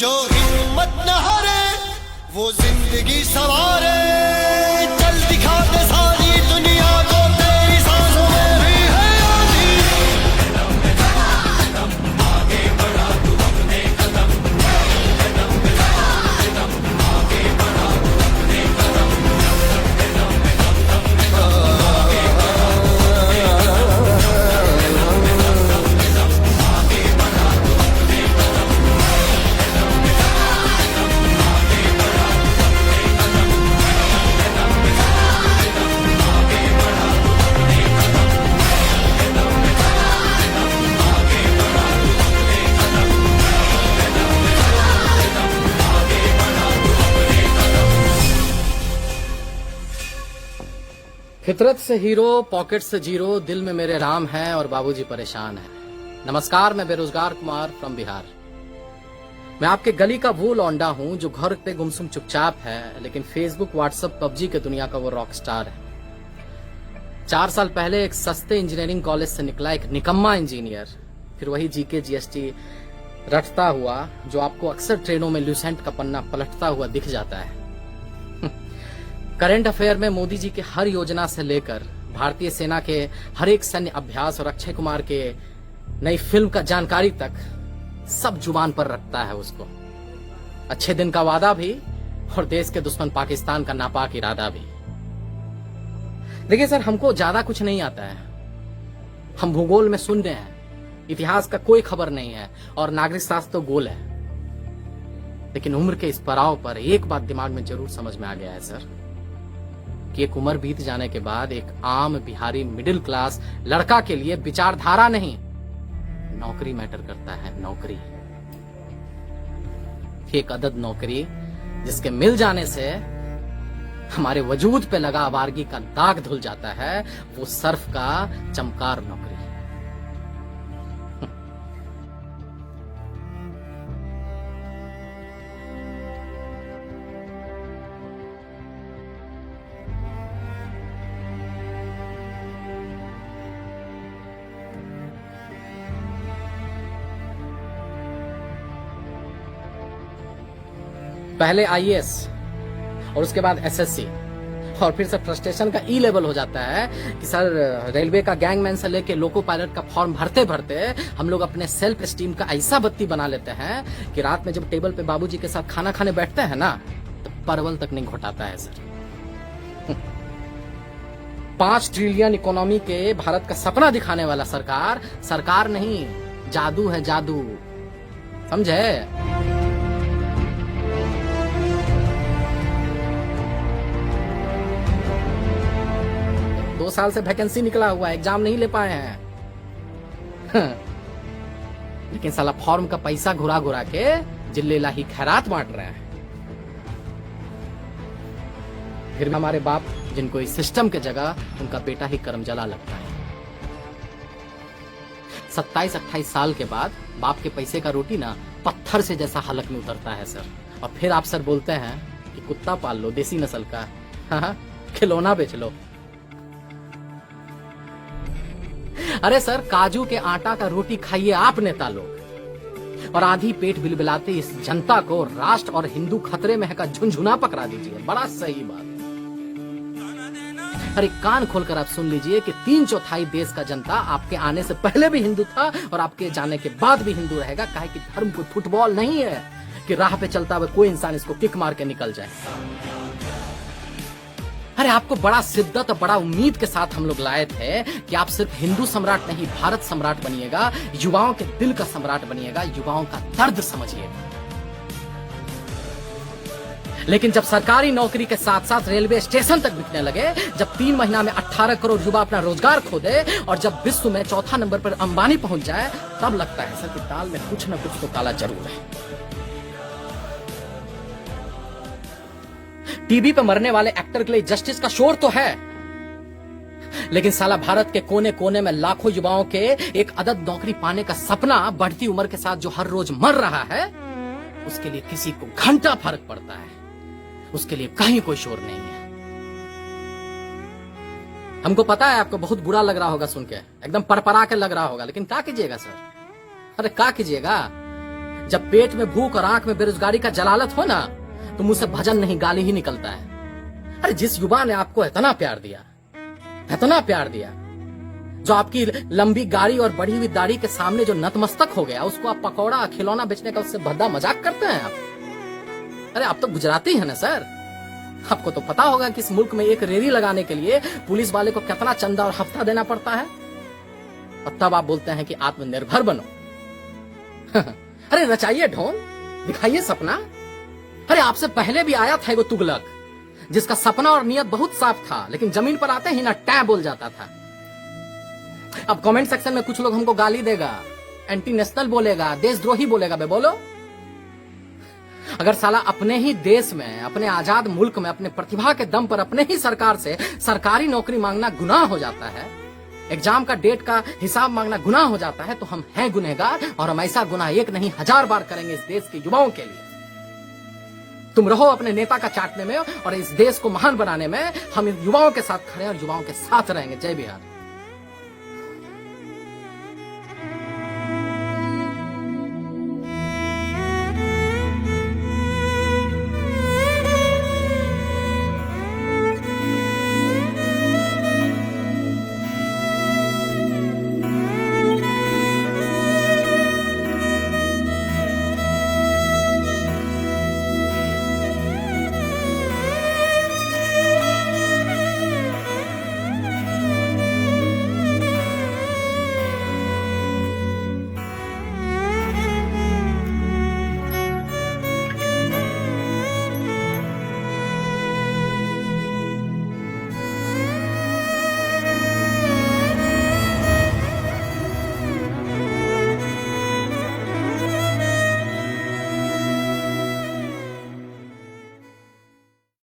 जो हिम्मत न हारे वो जिंदगी सवारे, चल दिखा दे सारी दुनिया को तेरी सांसों में भी है आंधी। आगे बढ़ा तू अपने कदम, आगे बढ़ा तू अपने कदम, फितरत से हीरो, पॉकेट से जीरो, दिल में मेरे राम हैं और बाबूजी परेशान हैं। नमस्कार, मैं बेरोजगार कुमार फ्रॉम बिहार। मैं आपके गली का वो लौंडा हूं जो घर पे गुमसुम चुपचाप है, लेकिन फेसबुक, व्हाट्सएप, पबजी के दुनिया का वो रॉक स्टार है। 4 साल पहले एक सस्ते इंजीनियरिंग कॉलेज से निकला एक निकम्मा इंजीनियर, फिर वही जीके जीएसटी रटता हुआ जो आपको अक्सर ट्रेनों में ल्यूसेंट का पन्ना पलटता हुआ दिख जाता है। करंट अफेयर में मोदी जी के हर योजना से लेकर भारतीय सेना के हर एक सैन्य अभ्यास और अक्षय कुमार के नई फिल्म का जानकारी तक सब जुबान पर रखता है उसको। अच्छे दिन का वादा भी और देश के दुश्मन पाकिस्तान का नापाक इरादा भी। देखिए सर, हमको ज्यादा कुछ नहीं आता है। हम भूगोल में शून्य हैं, इतिहास का कोई खबर नहीं है और नागरिक शास्त्र तो गोल है। लेकिन उम्र के इस पड़ाव पर एक बात दिमाग में जरूर समझ में आ गया है सर, कि एक उम्र बीत जाने के बाद एक आम बिहारी मिडिल क्लास लड़का के लिए विचारधारा नहीं, नौकरी मैटर करता है। नौकरी, एक अदद नौकरी जिसके मिल जाने से हमारे वजूद पे लगा आवारगी का दाग धुल जाता है, वो सर्फ का चमकार नौकरी। पहले आईएएस और उसके बाद एसएससी और फिर से फ्रस्ट्रेशन का ई लेवल हो जाता है कि सर रेलवे का गैंगमैन से लेके लोको पायलट का फॉर्म भरते भरते हम लोग अपने सेल्फ स्टीम का ऐसा बत्ती बना लेते हैं कि रात में जब टेबल पे बाबूजी के साथ खाना खाने बैठते हैं ना, तो परवल तक नहीं घोटाता है सर। 5 ट्रिलियन इकोनॉमी के भारत का सपना दिखाने वाला सरकार नहीं, जादू है जादू, समझे? 2 साल से वैकेंसी निकला हुआ है, एग्जाम नहीं ले पाए हैं। लेकिन साला फॉर्म का पैसा घुरा घुरा के जिले लाही खैरात बांट रहे हैं। फिर भी हमारे बाप, जिनको इस सिस्टम के जगह उनका बेटा ही करमजला लगता है। 27-28 साल के बाद बाप के पैसे का रोटी ना पत्थर से जैसा हलक में उतरता है सर। और फिर आप सर बोलते हैं कि कुत्ता पाल लो देसी नस्ल का, हाँ, खिलौना बेच लो। अरे सर, काजू के आटा का रोटी खाइए आप नेता लोग, और आधी पेट बिलबिलाते इस जनता को राष्ट्र और हिंदू खतरे में है का झुनझुना पकड़ा दीजिए। बड़ा सही बात। अरे कान खोलकर आप सुन लीजिए कि 3/4 देश का जनता आपके आने से पहले भी हिंदू था और आपके जाने के बाद भी हिंदू रहेगा। काहे कि धर्म कोई फुटबॉल नहीं है कि राह पे चलता हुआ कोई इंसान इसको किक मार के निकल जाए। अरे आपको बड़ा शिद्दत और बड़ा उम्मीद के साथ हम लोग लाए थे कि आप सिर्फ हिंदू सम्राट नहीं, भारत सम्राट बनिएगा, युवाओं के दिल का सम्राट बनिएगा, युवाओं का दर्द समझिएगा। लेकिन जब सरकारी नौकरी के साथ साथ रेलवे स्टेशन तक बिकने लगे, जब 3 महीना में 18 करोड़ युवा अपना रोजगार खो दे, और जब विश्व में 4था नंबर पर अंबानी पहुंच जाए, तब लगता है सर कि दाल में कुछ न कुछ तो काला जरूर है। टीवी पे मरने वाले एक्टर के लिए जस्टिस का शोर तो है, लेकिन साला भारत के कोने कोने में लाखों युवाओं के एक अदद नौकरी पाने का सपना बढ़ती उम्र के साथ जो हर रोज मर रहा है, उसके लिए किसी को घंटा फर्क पड़ता है, उसके लिए कहीं कोई शोर नहीं है। हमको पता है आपको बहुत बुरा लग रहा होगा सुन के, एकदम परपरा के लग रहा होगा, लेकिन क्या कीजिएगा सर? अरे क्या कीजिएगा, जब पेट में भूख और आंख में बेरोजगारी का जलालत हो ना, तो मुंह से भजन नहीं गाली ही निकलता है। अरे जिस युवा ने आपको इतना प्यार दिया, इतना प्यार दिया, जो आपकी लंबी गाड़ी और बढ़ी हुई दाढ़ी के सामने जो नतमस्तक हो गया, उसको आप पकौड़ा खिलौना बेचने का उससे भद्दा मजाक करते हैं आप। अरे आप तो गुजराती हैं ना सर, आपको तो पता होगा कि इस मुल्क में एक रेरी लगाने के लिए पुलिस वाले को कितना चंदा और हफ्ता देना पड़ता है, और तब आप बोलते हैं कि आत्मनिर्भर बनो। अरे रचाइए ढोंग, दिखाइए सपना। अरे आपसे पहले भी आया था वो तुगलक, जिसका सपना और नियत बहुत साफ था, लेकिन जमीन पर आते ही ना टै बोल जाता था। अब कमेंट सेक्शन में कुछ लोग हमको गाली देगा, एंटी नेशनल बोलेगा, देशद्रोही बोलेगा। बे बोलो, अगर साला अपने ही देश में, अपने आजाद मुल्क में, अपने प्रतिभा के दम पर अपने ही सरकार से सरकारी नौकरी मांगना गुनाह हो जाता है, एग्जाम का डेट का हिसाब मांगना गुनाह हो जाता है, तो हम हैं गुनहगार, और हम ऐसा गुनाह एक नहीं 1000 बार करेंगे इस देश के युवाओं के लिए। तुम रहो अपने नेता का चाटने में, और इस देश को महान बनाने में हम इन युवाओं के साथ खड़े हैं और युवाओं के साथ रहेंगे। जय बिहार।